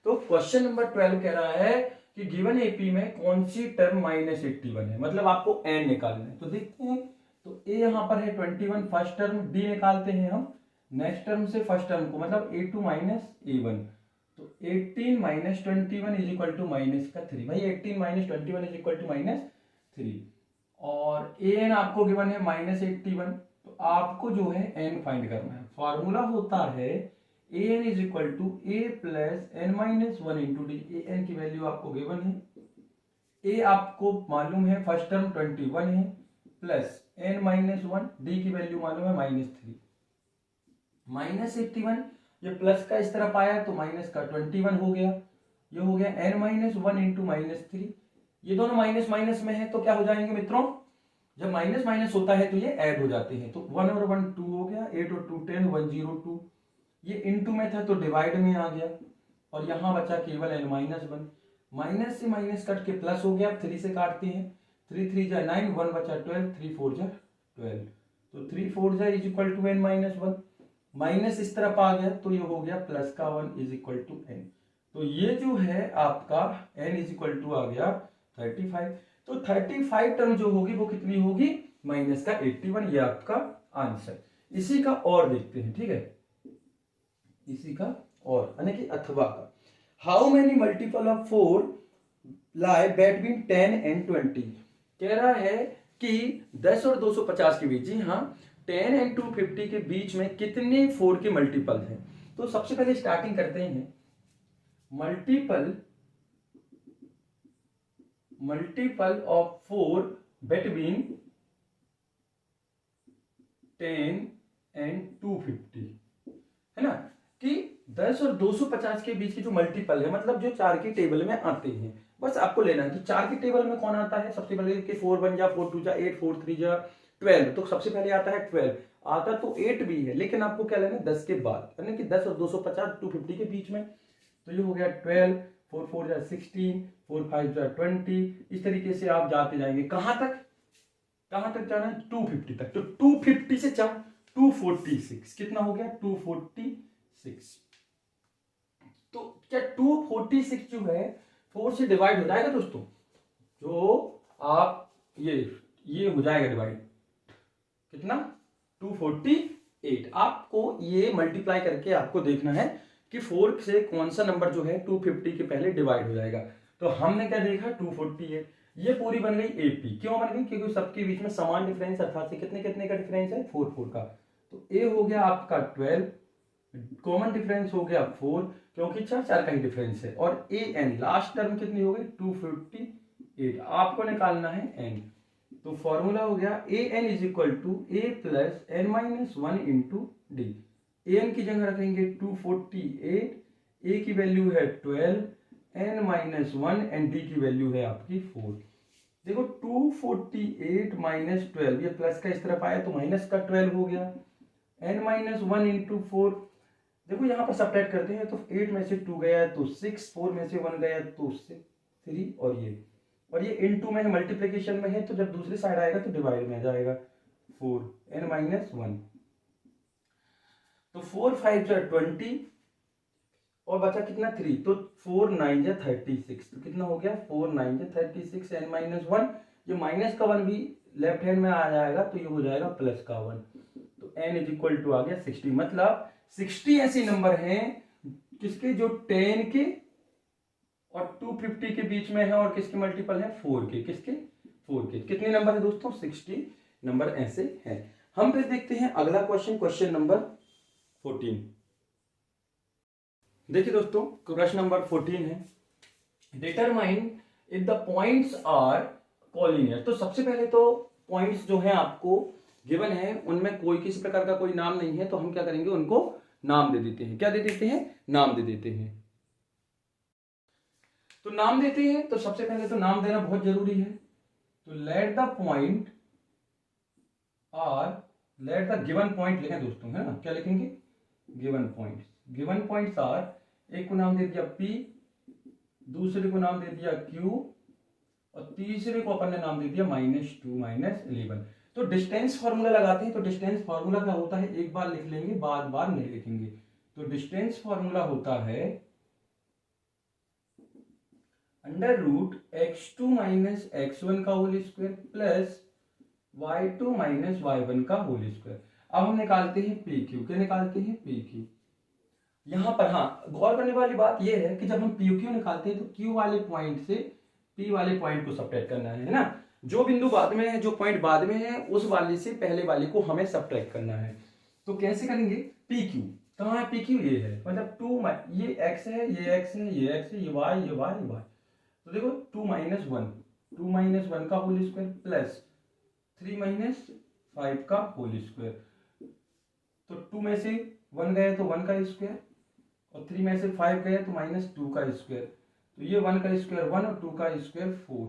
तो क्वेश्चन नंबर 12 कह रहा है कि गिवन एपी में कौन सी टर्म -81 है, मतलब आपको एन निकालना है। तो देखते हैं, तो ए यहाँ पर है 21 फर्स्ट टर्म, डी निकालते हैं हम नेक्स्ट टर्म से फर्स्ट टर्म को, मतलब a2 माइनस a1। तो 18 माइनस 21 इज इक्वल टू -3। भाई 18 माइनस 21 इज इक्वल टू -3, और ए एन आपको गिवन है -81। तो आपको जो है एन फाइंड करना है। फॉर्मूला होता है a n is equal to a plus n minus 1 into d. A n की वैल्यू आपको गिवन है, ए आपको मालूम है फर्स्ट टर्म 21 है, प्लस एन माइनस 1, डी की वैल्यू मालूम है -3। -81 ये प्लस का इस तरफ आया तो माइनस का 21 हो गया, ये हो गया n माइनस 1 इंटू -3। ये दोनों माइनस माइनस में है तो क्या हो जाएंगे मित्रों, जब माइनस माइनस होता है तो ये ऐड हो जाते हैं। तो 1 और 1 2 हो गया, 8 और 2 10, 102। ये इनटू में था तो डिवाइड में आ गया, और यहां बचा केवल n माइनस 1। माइनस से माइनस कट के प्लस हो गया, 3 से काटते हैं, 3 3 जा 9, 1 बचा 12, 3 4 जा 12। तो 3 4 जा is equal to n minus 1। Minus इस तरफ आ गया तो ये हो गया प्लस का 1 इज इक्वल टू n। तो ये जो है आपका n इज इक्वल टू आ गया 35। तो 35 टर्म जो होगी वो कितनी होगी, माइनस का 81। ये आपका आंसर। इसी का और देखते हैं, ठीक है, इसी का और यानी कि अथवा का। How many multiple of 4 lie between 10 and 20। कह रहा है कि 10 और 250 के बीच, जी हाँ, 10 एंड 250 के बीच में कितने 4 के मल्टीपल हैं। तो सबसे पहले स्टार्टिंग करते हैं, मल्टीपल ऑफ 4 बिटवीन 10 एंड 250, है ना, कि 10 और 250 के बीच की जो मल्टीपल है, मतलब जो 4 की टेबल में आते हैं, बस आपको लेना है। तो 4 की टेबल में कौन आता है, सबसे पहले कि 4 1 जा 4 2 जा 8, 4 3 जा 12। तो सबसे पहले आता है 12, आता तो 8 भी है, लेकिन आपको क्या लेना है 10 के बाद, यानी कि 10 और 250 250 के बीच में। तो ये हो गया 12, 4 4 जा 16, 4 5 जा 20। इस तरीके से आप जाते जाएंगे, कहां तक जाना है, 250 तक। तो 250 से 4 246, कितना हो गया 246। तो क्या 246 जो है 4 से डिवाइड हो जाएगा दोस्तों, जो आप ये हो जाएगा डिवाइड, कितना 248। आपको ये मल्टीप्लाई करके आपको देखना है कि 4 से कौन सा नंबर जो है 250 के पहले डिवाइड हो जाएगा। तो हमने क्या देखा 248, ये पूरी बन गई एपी। क्यों बन गई, क्योंकि सबके बीच में समान डिफरेंस, अर्थात कितने कितने का डिफरेंस है 4 4 का। तो ए हो गया आपका 12, कॉमन डिफरेंस हो गया 4, क्योंकि 4 4 का ही डिफरेंस है, और ए एन लास्ट टर्म कितनी हो गई 258। आपको निकालना है एन। तो फॉर्मूला हो गया a n is equal to a plus n minus 1 into d. A n की जगह रखेंगे 248, ए की वैल्यू है 12, एन माइनस 1 एंड डी की वैल्यू है आपकी 4। देखो 248 माइनस 12, ये प्लस का इस तरफ आया तो माइनस का 12 हो गया, एन माइनस 1 इंटू 4। देखो यहां पर सब्ट्रैक्ट करते हैं तो 8 में से 2 गया तो 6, 4 में से 1 गया तो 3, और ये इनटू में है, मल्टीप्लिकेशन में है, तो जब दूसरी साइड आएगा तो डिवाइड में आ जाएगा 4, n माइनस 1। तो 4 5 जा 20, और बचा कितना 3, तो 4 9 जा 36। तो कितना हो गया 4 9 जा 36, n माइनस 1। ये माइनस का 1 भी लेफ्ट हैंड में आ जाएगा तो ये हो जाएगा प्लस का 1। तो n इज इक्वल टू आ गया 60। मतलब 60 ऐसे नंबर हैं किसके, जो 10 के और 250 के बीच में है, और किसके मल्टीपल है 4 के, किसके 4 के। कितने नंबर है दोस्तों 60 नंबर ऐसे हैं। हम फिर देखते हैं अगला क्वेश्चन, क्वेश्चन नंबर 14। देखिए दोस्तों प्रश्न नंबर 14 है, determine if the points are collinear. तो सबसे पहले तो पॉइंट्स जो है आपको गिवन है, उनमें कोई किसी प्रकार का कोई नाम नहीं है, तो हम क्या करेंगे उनको नाम दे देते हैं। क्या दे देते हैं, नाम दे देते हैं। तो नाम देते हैं, तो सबसे पहले तो नाम देना बहुत जरूरी है। तो let the point are, let the given point लिखें दोस्तों, है ना, क्या लिखेंगे given point. Given points are, एक को नाम दे दिया P, दूसरे को नाम दे दिया Q, और तीसरे को अपन ने नाम दे दिया -2 -11। तो डिस्टेंस फार्मूला लगाते हैं। तो डिस्टेंस फार्मूला क्या होता है, एक बार लिख लेंगे, बार बार नहीं लिखेंगे। तो डिस्टेंस फार्मूला होता है under root x2 minus x1 का whole square plus y2 minus y1 का होल स्क्वायर। अब हम निकालते हैं पी क्यू। क्या निकालते हैं? P Q. यहां पर हाँ, गौर करने वाली बात यह है कि जब हम पी क्यू निकालते हैं तो क्यू वाले पॉइंट से पी वाले पॉइंट को सब्ट्रैक्ट करना है ना। जो बिंदु बाद में है, जो पॉइंट बाद में है, उस वाले से पहले वाले को हमें सब्ट्रैक्ट करना है। तो कैसे करेंगे? पी क्यू कहाँ है? पी क्यू ये है, मतलब ये एक्स है, ये एक्स है, ये एक्स है, ये वाई, ये वाई, ये वाई। तो देखो 2 - 1 का होल स्क्वायर प्लस 3 - 5 का होल स्क्वायर। तो 2 में से 1 गए तो 1 का स्क्वायर, और 3 में से 5 गए तो -2 का स्क्वायर। तो ये 1 का स्क्वायर 1 और 2 का स्क्वायर 4।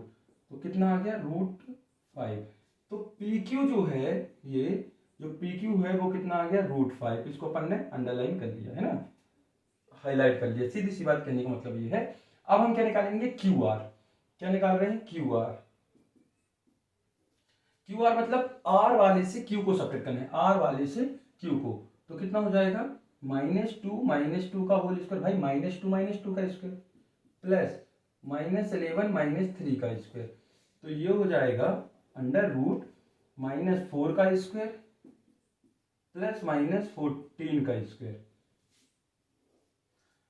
तो कितना आ गया? √5। तो पी क्यू जो है, ये जो पी क्यू है वो कितना आ गया? √5। इसको अपन ने अंडरलाइन कर दिया है ना, हाईलाइट कर लिया। सीधी सी बात कहने का मतलब ये है। अब हम क्या निकालेंगे? Q R. क्या निकाल रहे हैं? Q R. क्यू आर मतलब आर वाले से क्यू को सब्ट्रैक्ट करना है, आर वाले से क्यू को। तो कितना हो जाएगा? -2 का होल स्क्वायर, भाई -2 का स्क्वायर प्लस -11 - 3 का स्क्वायर। तो ये हो जाएगा अंडर रूट -4 का स्क्वायर प्लस -14 का स्क्वायर।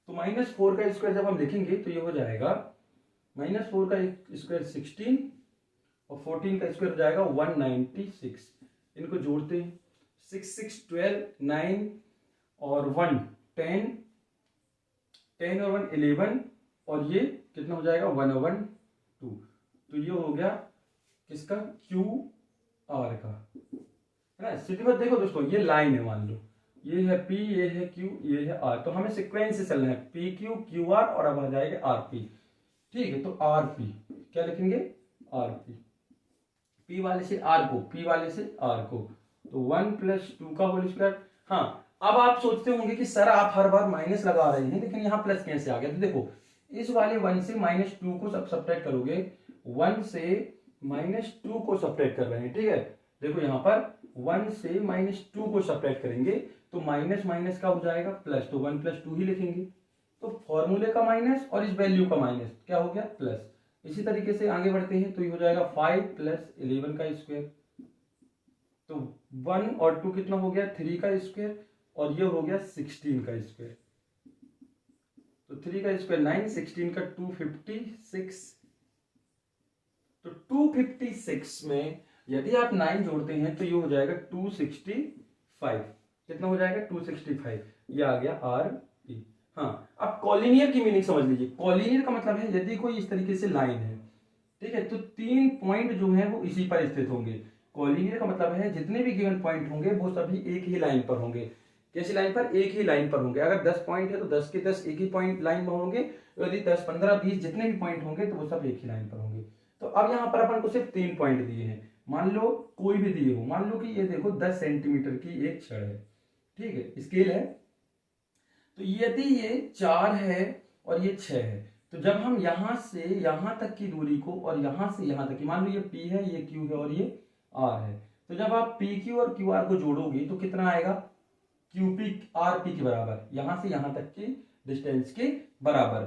तो -4 का स्क्वायर जब हम लिखेंगे तो ये हो जाएगा -4 का स्क्वायर 16 और 14 का स्क्वायर हो जाएगा 196। इनको जोड़ते हैं, 6 6 12 9 और 1 10, 10 और 1 11, और ये कितना हो जाएगा? 1/2। तो ये हो गया किसका? क्यू आर का, है ना। सीधी बात देखो दोस्तों, ये लाइन है, मान लो ये है पी, ये है क्यू, ये है आर। तो हमें सीक्वेंस से चलना है, पी क्यू, क्यू आर, और अब आ जाएगा आर पी। ठीक है, तो आर पी क्या लिखेंगे? R P. पी वाले से आर को, पी वाले से आर को, तो 1 + 2 का होल स्क्वायर। हाँ, अब आप सोचते होंगे कि सर आप हर बार माइनस लगा रहे हैं, लेकिन यहाँ प्लस कैसे आ गया? तो देखो, इस वाले 1 से -2 को सब्ट्रैक्ट करोगे, 1 से -2 को सब्ट्रैक्ट कर रहे हैं, ठीक है। देखो यहाँ पर 1 से -2 को सब्ट्रैक्ट करेंगे तो माइनस माइनस का हो जाएगा प्लस, तो 1 + 2 ही लिखेंगे। तो फॉर्मूले का माइनस और इस वैल्यू का माइनस क्या हो गया? प्लस। इसी तरीके से आगे बढ़ते हैं तो ये हो जाएगा 5 + 11 का स्क्वायर। तो 1 और 2 कितना हो गया? 3 का स्क्वायर, और ये हो गया 16 का स्क्वायर। तो 3 का स्क्वायर 9, 16 का 256। तो 256 में यदि आप 9 जोड़ते हैं तो ये हो जाएगा 265। कितना हो जाएगा? 265। ये आ गया आर पी। हाँ, अब कॉलिनियर की मीनिंग समझ लीजिए। कॉलिनियर का मतलब है यदि कोई इस तरीके से लाइन है, ठीक है, तो 3 पॉइंट जो है वो इसी पर स्थित होंगे। कॉलिनियर का मतलब है जितने भी गिवन पॉइंट होंगे वो सभी एक ही लाइन पर होंगे। कैसी लाइन पर? एक ही लाइन पर होंगे। अगर 10 पॉइंट है तो 10 के 10 एक ही पॉइंट लाइन पर होंगे। यदि 10 15 20 जितने भी पॉइंट होंगे तो वो सब एक ही लाइन पर होंगे। तो अब यहाँ पर अपन को सिर्फ 3 पॉइंट दिए हैं, मान लो कोई भी दिए हो। मान लो कि ये देखो 10 सेंटीमीटर की एक छड़ है, ठीक है, स्केल है। तो यदि ये 4 है और ये 6 है, तो जब हम यहां से यहां तक की दूरी को और यहां से यहां तक की, मान लो ये P है, ये Q है और ये R है, तो जब आप PQ और QR को जोड़ोगे तो कितना आएगा? QP RP के बराबर, यहां से यहां तक की डिस्टेंस के बराबर।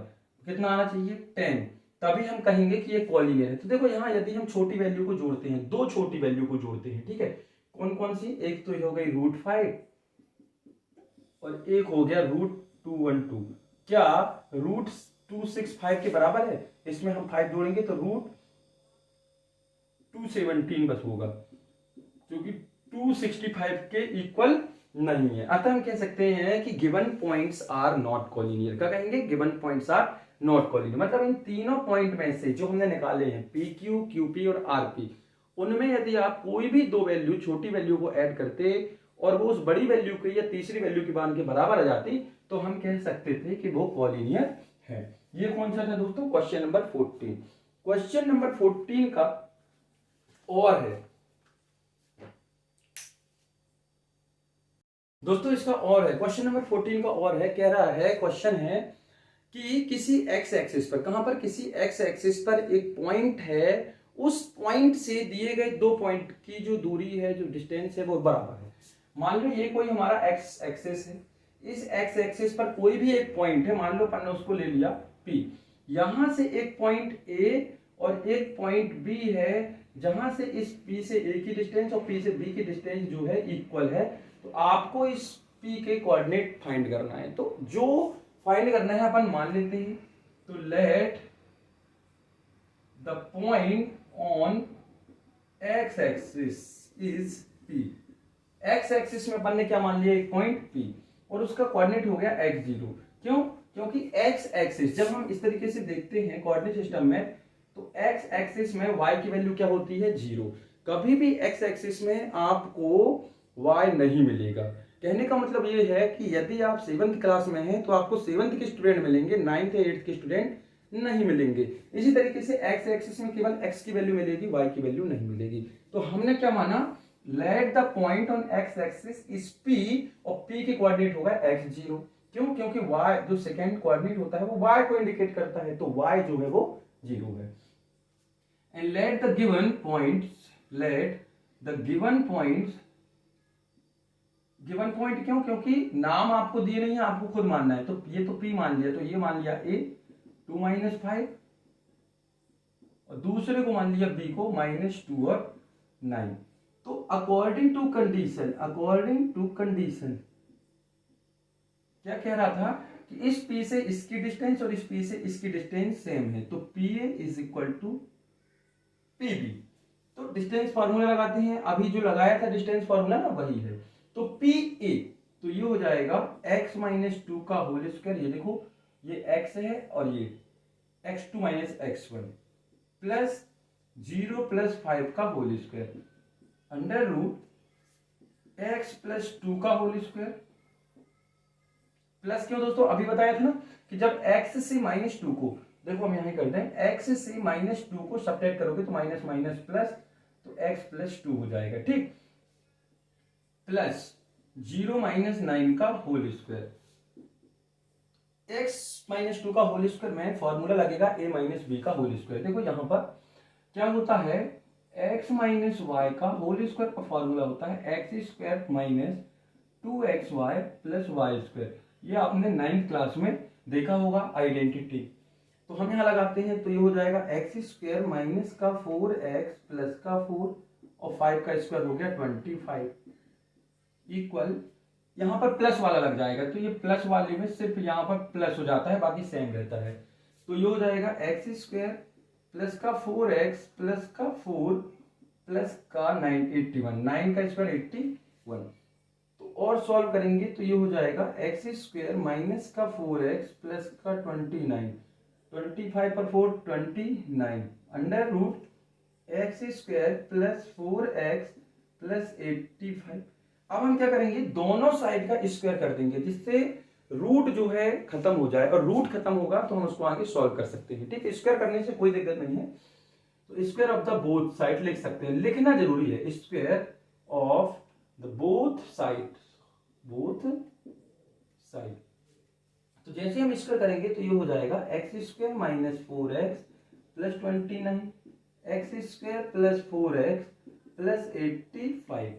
कितना आना चाहिए? 10। तभी हम कहेंगे कि ये कॉलिनियर है। तो देखो यहाँ यदि हम छोटी वैल्यू को जोड़ते हैं, दो छोटी वैल्यू को जोड़ते हैं, ठीक है, कौन कौन सी? एक तो ये हो गई √5 और एक हो गया √212। क्या √265 के बराबर है? इसमें हम 5 जोड़ेंगे तो √217 बस होगा, क्योंकि 265 के इक्वल नहीं है। अतः हम कह सकते हैं कि given points are not collinear. क्या कहेंगे? Given points are not collinear. मतलब इन तीनों पॉइंट में से जो हमने निकाले हैं, पी क्यू, क्यूपी और आरपी, उनमें यदि आप कोई भी दो वैल्यू, छोटी वैल्यू को ऐड करते और वो उस बड़ी वैल्यू की या तीसरी वैल्यू की मान के बराबर आ जाती, तो हम कह सकते थे कि वो कॉलिनियर है। ये कौन सा था दोस्तों? Question number 14। क्वेश्चन नंबर 14 का और है दोस्तों, इसका और है, क्वेश्चन नंबर 14 का और है। कह रहा है, क्वेश्चन है कि किसी एक्स एक्सिस पर, कहां पर? किसी एक्स एक्सिस पर एक पॉइंट है, उस पॉइंट से दिए गए दो पॉइंट की जो दूरी है, जो डिस्टेंस है, वो बराबर है। मान लो ये कोई हमारा एक्स एक्सिस है, इस एक्स एक्सिस पर कोई भी एक पॉइंट है, मान लो अपन ने उसको ले लिया P। यहां से एक पॉइंट ए और एक पॉइंट बी है, जहां से इस पी से ए की डिस्टेंस और पी से बी की डिस्टेंस जो है इक्वल है। तो आपको इस पी के कोऑर्डिनेट फाइंड करना है। तो जो फाइंड करना है अपन मान लेते हैं। तो let the point on x axis is P. X axis में अपन ने क्या मान लिया, एक पॉइंट पी, और उसका कोऑर्डिनेट हो गया x0। क्यों? क्योंकि एक्स एक्सिस जब हम इस तरीके से देखते हैं कोऑर्डिनेट सिस्टम में, तो एक्स एक्सिस में y की वैल्यू क्या होती है, 0। कभी भी एक्स एक्सिस में आपको y नहीं मिलेगा। कहने का मतलब ये है कि यदि आप 7th क्लास में हैं तो आपको 7th के स्टूडेंट मिलेंगे, 9th या 8th के स्टूडेंट नहीं मिलेंगे। इसी तरीके से एक्स एक्सिस में केवल x की वैल्यू मिलेगी, y की वैल्यू नहीं मिलेगी। तो हमने क्या माना, late the point on x axis is p, और p के कोऑर्डिनेट होगा x0। क्यों? क्योंकि y जो सेकंड कोऑर्डिनेट होता है वो y को इंडिकेट करता है, तो y जो है वो 0 है। And let the given points, late the given points, given point क्यों? क्योंकि नाम आपको दिए नहीं है, आपको खुद मानना है। तो ये तो p मान लिया, तो ये मान लिया a 2 - 5, और दूसरे को मान लिया b को -2 और 9। तो according to condition, according to condition क्या कह रहा था कि इस p से इसकी डिस्टेंस और इस p से इसकी डिस्टेंस सेम है, तो pa is equal to pb। तो डिस्टेंस फार्मूला लगाते हैं, अभी जो लगाया था डिस्टेंस फार्मूला ना वही है। तो pa, तो ये हो जाएगा x - 2 का होल स्क्वायर, ये देखो ये x है और ये x2 - x1 प्लस 0 + 5 का whole square under root x + 2 का होल स्क्वायर। प्लस क्यों दोस्तों? अभी बताया था ना कि जब x से -2 को, देखो हम यहां करते हैं, x से -2 को सब्ट्रैक्ट करोगे तो माइनस माइनस प्लस, तो x + 2 हो जाएगा, ठीक। प्लस 0 - 9 का होल स्क्वायर, x - 2 का होल स्क्वायर में फॉर्मूला लगेगा a - b का होल स्क्वायर। देखो यहां पर क्या होता है, x - y का होल स्क्वायर का फॉर्मूला होता है x² - 2xy + y²। ये आपने 9th क्लास में देखा होगा, आइडेंटिटी। तो हम यहां लगाते हैं, तो ये हो जाएगा x² - 4x + 4 और 5 का स्क्वायर हो गया 25 इक्वल, यहां पर प्लस वाला लग जाएगा, तो ये प्लस वाले में सिर्फ यहां पर प्लस हो जाता है, बाकी सेम रहता है। तो ये हो जाएगा x² + 4x + 4 प्लस का 81, 9 का स्क्वायर 81। तो और सॉल्व करेंगे तो ये हो जाएगा x² - 4x + 29, 25 पर 4 29 अंडर रूट x² + 4x + 85। अब हम क्या करेंगे, दोनों साइड का स्क्वायर कर देंगे, जिससे रूट जो है खत्म हो जाए, और रूट खत्म होगा तो हम उसको आगे सॉल्व कर सकते हैं, ठीक है। स्क्वायर करने से कोई दिक्कत नहीं है। तो square of the both side लिख सकते हैं, लिखना जरूरी है, square of the both side, both side. तो जैसे हम स्क्वायर करेंगे तो ये हो जाएगा x² - 4x + 29, x² + 4x + 85,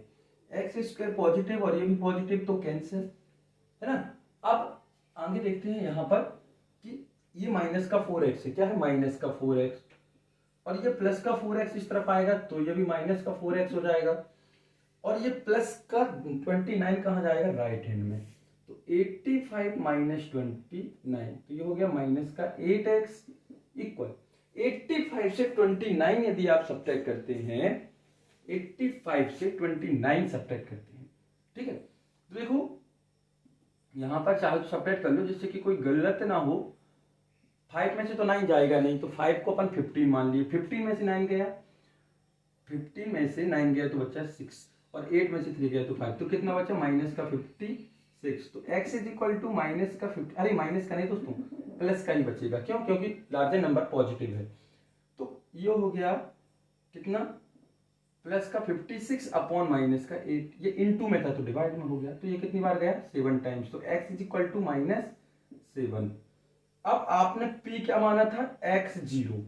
x² positive और ये भी पॉजिटिव, तो कैंसिल, है ना। अब आगे देखते हैं यहां पर कि ये माइनस का 4x है, क्या है, माइनस का 4x, और ये प्लस का 4x इस तरफ आएगा तो ये भी माइनस का 4x हो जाएगा, और ये प्लस का 29 कहाँ जाएगा, राइट हैंड में। तो 85 - 29, तो ये हो गया माइनस का 8x इक्वल 85 से 29 यदि आप सब्ट्रैक्ट करते हैं, 85 से 29 सब्ट्रैक्ट करते हैं, ठीक है। तो देखो यहां पर चाहे तो सब्ट्रैक्ट कर लो, जिससे कि कोई गलत ना हो। 5 में से तो 9 जाएगा नहीं, तो 5 को अपन 15 मान लिए, 15 में से 9 गया, 15 में से 9 गया तो बचा 6, और 8 में से 3 गया तो 5, तो कितना बचा, माइनस का 56। तो x is equal to minus का 50, अरे माइनस का नहीं दोस्तों, प्लस का ही बचेगा, क्यों, क्योंकि लार्जर नंबर पॉजिटिव है। तो ये हो गया कितना, प्लस का 56 अपॉन माइनस का 8, ये इनटू में था तो डिवाइड में हो गया, तो ये कितनी बार गया, 7 टाइम्स, तो x इज इक्वल टू -7। अब आपने p क्या माना था, x0,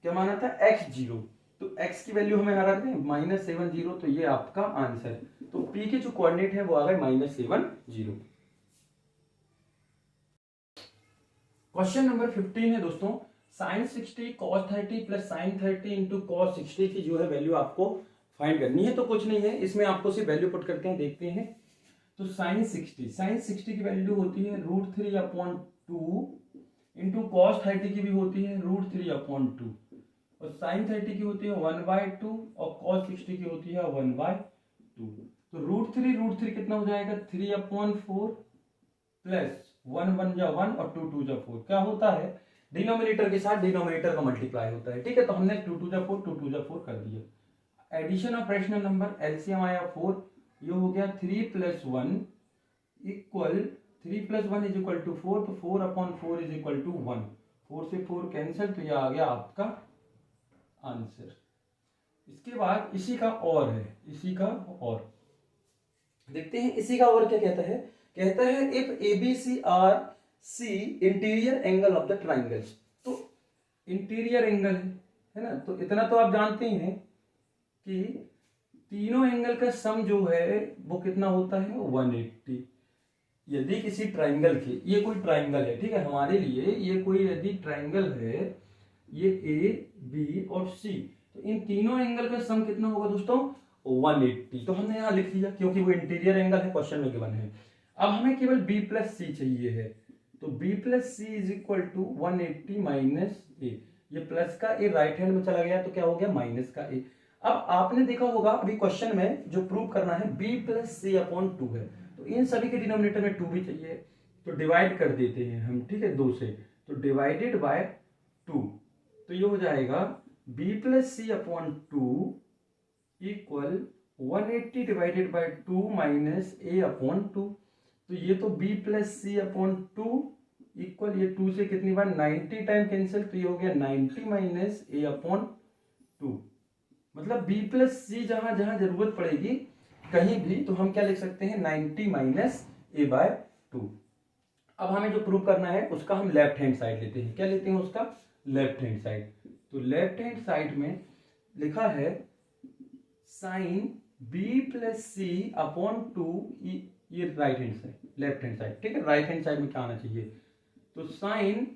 क्या माना था, x0, तो x की वैल्यू हमें रख दें -70, तो ये आपका आंसर। तो p के जो कोऑर्डिनेट है वो आ गए -70। क्वेश्चन नंबर 15 है दोस्तों, sine 60 cos 30 plus sine 30 into cos 60 की जो है वैल्यू आपको फाइंड करनी है। तो कुछ नहीं है, इसमें आपको सिर्फ वैल्यू पुट करते हैं, देखते हैं। तो साइन 60 की वैल्यू होती है √3/2 इंटू कॉस 30 की भी होती है √3/2 और साइन 30 की होती है 1/2 और कॉस 60 की होती है 1/2। तो √3 कितना हो जाएगा 3/4 प्लस 1 1 जा 1 और 2 2 जा 4। क्या होता है, डिनोमिनेटर के साथ डिनोमिनेटर का मल्टीप्लाई होता है। ठीक है, तो हमने 2 2 जा 4 2 2 जा 4 कर दिया। Addition of rational number, LCM आया 4, ये हो गया 3 + 1 इक्वल 3 + 1 = 4, तो 4/4 = 1। 4 से 4 कैंसिल, तो ये आ गया आपका आंसर। इसके बाद इसी का और है, इसी का और देखते हैं इसी का और क्या कहता है। कहता है if ABC are C interior angle of the triangles. तो इंटीरियर एंगल है ना, तो इतना तो आप जानते हैं कि तीनों एंगल का सम जो है वो कितना होता है 180। यदि किसी ट्राइंगल के, ये कोई ट्राइंगल है, ठीक है, हमारे लिए ये कोई यदि ट्राइंगल है, ये AB और C, तो इन तीनों एंगल का सम कितना होगा दोस्तों 180। तो हमने यहाँ लिख दिया क्योंकि वो इंटीरियर एंगल है, क्वेश्चन में गिवन है। अब हमें केवल B + C चाहिए है, तो B + C = 180 - A। ये प्लस का A राइट हैंड में चला गया तो क्या हो गया माइनस का A। अब आपने देखा होगा अभी क्वेश्चन में जो प्रूव करना है B + C/2 है, तो इन सभी के डिनोमिनेटर में 2 भी चाहिए, तो डिवाइड कर देते हैं हम, ठीक है, 2 से, तो डिवाइडेड बाय 2, तो ये हो जाएगा B + C/2 equal 180 divided by 2 minus A/2। तो ये तो B + C/2 इक्वल, ये 2 से कितनी बार 90 टाइम कैंसिल, तो ये हो गया 90 माइनस A/2। मतलब B + C जहां जहां जरूरत पड़ेगी कहीं भी, तो हम क्या लिख सकते हैं 90 माइनस A/2। अब हमें जो प्रूव करना है उसका हम लेफ्ट हैंड साइड लेते हैं। क्या लेते हैं उसका लेफ्ट हैंड साइड। तो लेफ्ट हैंड साइड में लिखा है साइन B + C/2, ये right hand side, left hand side, ठीक है, राइट हैंड साइड में क्या आना चाहिए, तो साइन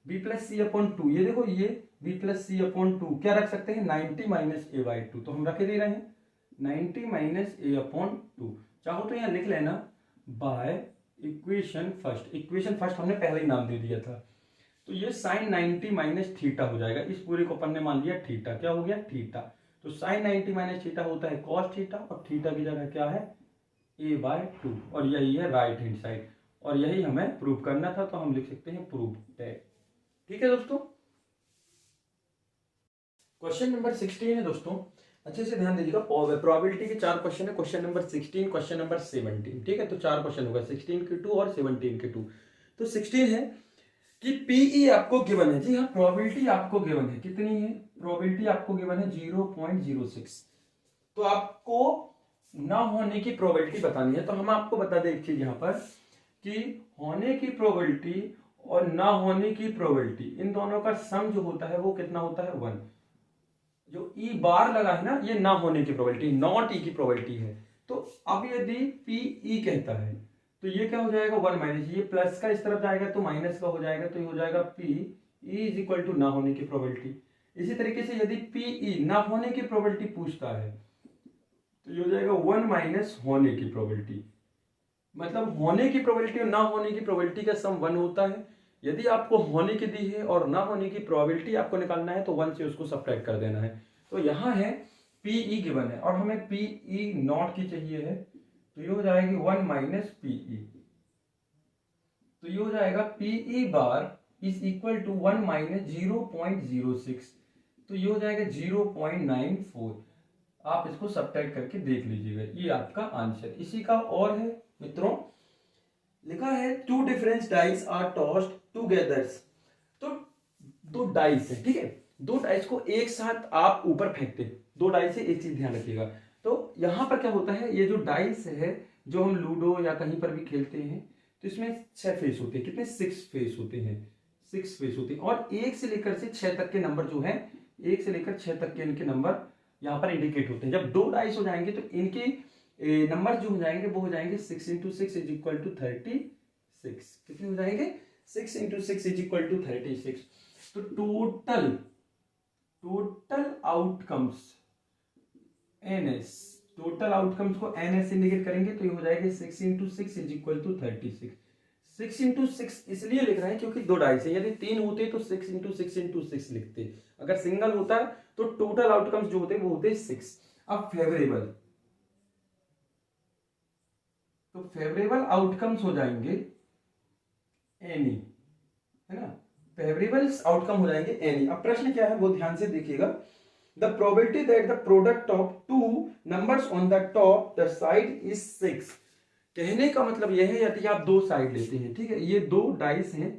B + C/2, ये देखो ये B + C/2 क्या रख सकते हैं 90 माइनस A/2, तो हम रखे दे रहे हैं 90 माइनस A/2। चाहो तो यहाँ लिख लेना by equation first, equation first हमने पहले ही नाम दे दिया था, तो ये साइन 90 माइनस थीटा हो जाएगा। इस पूरे को अपन ने मान लिया थीटा, क्या हो गया थीटा, तो साइन 90 माइनस थीटा होता है कॉस थीटा, और थीटा की जगह क्या है A/2, और यही है राइट हैंड साइड, और यही हमें प्रूव करना था, तो हम लिख सकते हैं प्रूव टैग। ठीक है दोस्तों, क्वेश्चन नंबर 16 है दोस्तों, अच्छे से ध्यान दीजिएगा। प्रोबेबिलिटी के 4 क्वेश्चन है, क्वेश्चन नंबर 16, क्वेश्चन नंबर 17, ठीक है, तो 4 क्वेश्चन होगा, 16 के 2 और 17 के 2। तो 16 है कि PE आपको गिवन है, जी हाँ, प्रोबेबिलिटी आपको गिवन है, कितनी है, प्रोबेबिलिटी आपको गिवन है 0.06। तो आपको ना होने की प्रोबेबिलिटी बतानी है। तो हम आपको बता दें एक चीज यहाँ पर कि होने की प्रोबेबिलिटी और ना होने की प्रोबेबिलिटी, इन दोनों का सम जो होता है वो कितना होता है 1। जो ई बार लगा है ना, ये ना होने की प्रोबेबिलिटी, नॉट ई की प्रोबेबिलिटी है। तो अब यदि PE कहता है तो ये क्या हो जाएगा 1 माइनस, ये प्लस का इस तरफ जाएगा तो माइनस का हो जाएगा, तो ये हो जाएगा PE = ना होने की प्रोबेबिलिटी। इसी तरीके से यदि PE ना होने की प्रोबेबिलिटी पूछता है तो ये हो जाएगा 1 माइनस होने की प्रोबेबिलिटी। मतलब होने की प्रोबेबिलिटी और ना होने की प्रोबेबिलिटी का सम 1 होता है। यदि आपको होने की दी है और ना होने की प्रोबेबिलिटी आपको निकालना है तो 1 से उसको सब्ट्रैक्ट कर देना है। तो यहाँ है PE गिवन है और हमें PE नॉट की चाहिए है, तो ये हो जाएगी 1 माइनस PE, तो ये हो जाएगा PE bar is equal to 1 minus 0.06, तो ये हो जाएगा 0.94। आप इसको सब्ट्रैक्ट करके देख लीजिएगा, ये आपका आंसर। इसी का और है मित्रों, लिखा है 2 different dice are tossed together. तो 2 डाइस है, ठीक है, 2 डाइस को एक साथ आप ऊपर फेंकते, 2 डाइस से एक चीज ध्यान रखिएगा। तो यहां पर क्या होता है, ये जो डाइस है जो हम लूडो या कहीं पर भी खेलते हैं तो इसमें 6 फेस होते हैं, कितने 6 फेस होते हैं, 6 फेस होते हैं, और 1 से लेकर से 6 तक के नंबर जो है, 1 से लेकर 6 तक के इनके नंबर यहाँ पर इंडिकेट होते हैं। जब 2 डाइस हो जाएंगे तो इनके नंबर जो हो जाएंगे वो हो जाएंगे 6 × 6 = 36। कितने हो जाएंगे 6 इंटू 6 इज इक्वल टू 36। तो total outcomes NS, total outcomes को NS इंडिकेट करेंगे तो ये हो जाएगा 6 into 6 is equal to 36। 6 into 6 इसलिए लिख रहे हैं क्योंकि 2 डाइस है, यदि 3 होते तो 6 इंटू 6 इंटू 6 लिखते, अगर सिंगल होता है तो टोटल आउटकम्स जो होते हैं वो होते 6। अब फेवरेबल, तो फेवरेबल आउटकम्स हो जाएंगे एनी, है ना, फेवरेबल आउटकम हो जाएंगे एनी। अब प्रश्न क्या है वो ध्यान से देखिएगा। The probability that the product of two numbers on the top the side is 6। कहने का मतलब यह है यदि आप 2 साइड लेते हैं, ठीक है, ये 2 डाइस हैं,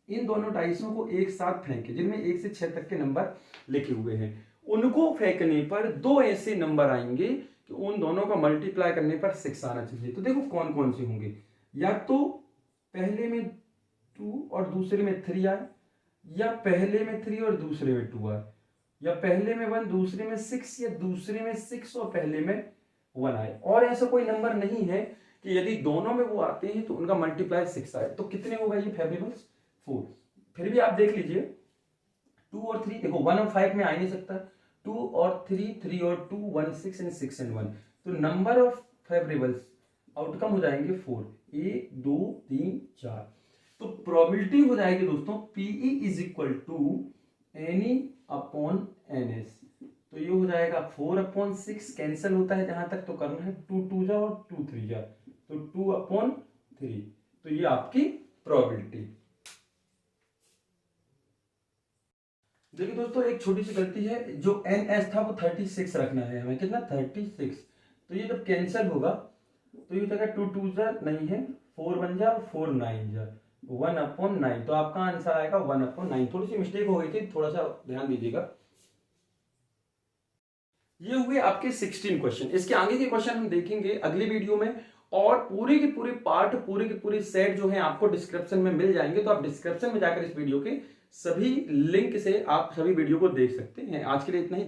इन दोनों डाइसों को एक साथ फेंके जिनमें 1 से 6 तक के नंबर लिखे हुए हैं, उनको फेंकने पर 2 ऐसे नंबर आएंगे कि उन दोनों का मल्टीप्लाई करने पर 6 आना चाहिए। तो देखो कौन कौन से होंगे, या तो पहले में 2 और दूसरे में 3 आए, या पहले में 3 और दूसरे में 2 आए, या पहले में 1 दूसरे में 6, या दूसरे में 6 और पहले में 1 आए। और ऐसा कोई नंबर नहीं है कि यदि दोनों में वो आते हैं तो उनका मल्टीप्लाई 6 आए। तो कितने होगा ये फेवरेबल्स 4। फिर भी आप देख लीजिए 2 और 3, देखो 1 और 5 में आ ही नहीं सकता, 2 और 3, 3 और 2, 1 6 एंड 6 एंड 1, तो नंबर ऑफ फेवरेबल्स आउटकम हो जाएंगे 4, 1 2 3 4। तो प्रोबेबिलिटी हो जाएगी दोस्तों PE is equal to N E upon NS। तो ये हो जाएगा 4/6, कैंसिल होता है जहां तक तो करना है, 2 2 जा और 2 3 जा, तो 2/3। तो ये आपकी प्रोबेबिलिटी। देखिए दोस्तों एक छोटी सी गलती है, जो NS था वो 36 रखना है हमें, कितना 36। तो ये जब कैंसिल होगा तो ये हो जाएगा 2 2 जा नहीं है, 4 1 जा और 4 9 जा, 1/9। तो आपका आंसर आएगा 1/9। थोड़ी सी मिस्टेक हो गई थी, थोड़ा सा ध्यान दीजिएगा। ये हुए आपके 16 क्वेश्चन। इसके आगे के क्वेश्चन हम देखेंगे अगली वीडियो में, और पूरे के पूरे पार्ट, पूरे के पूरे सेट जो है आपको डिस्क्रिप्शन में मिल जाएंगे। तो आप डिस्क्रिप्शन में जाकर इस वीडियो के सभी लिंक से आप सभी वीडियो को देख सकते हैं। आज के लिए इतना ही।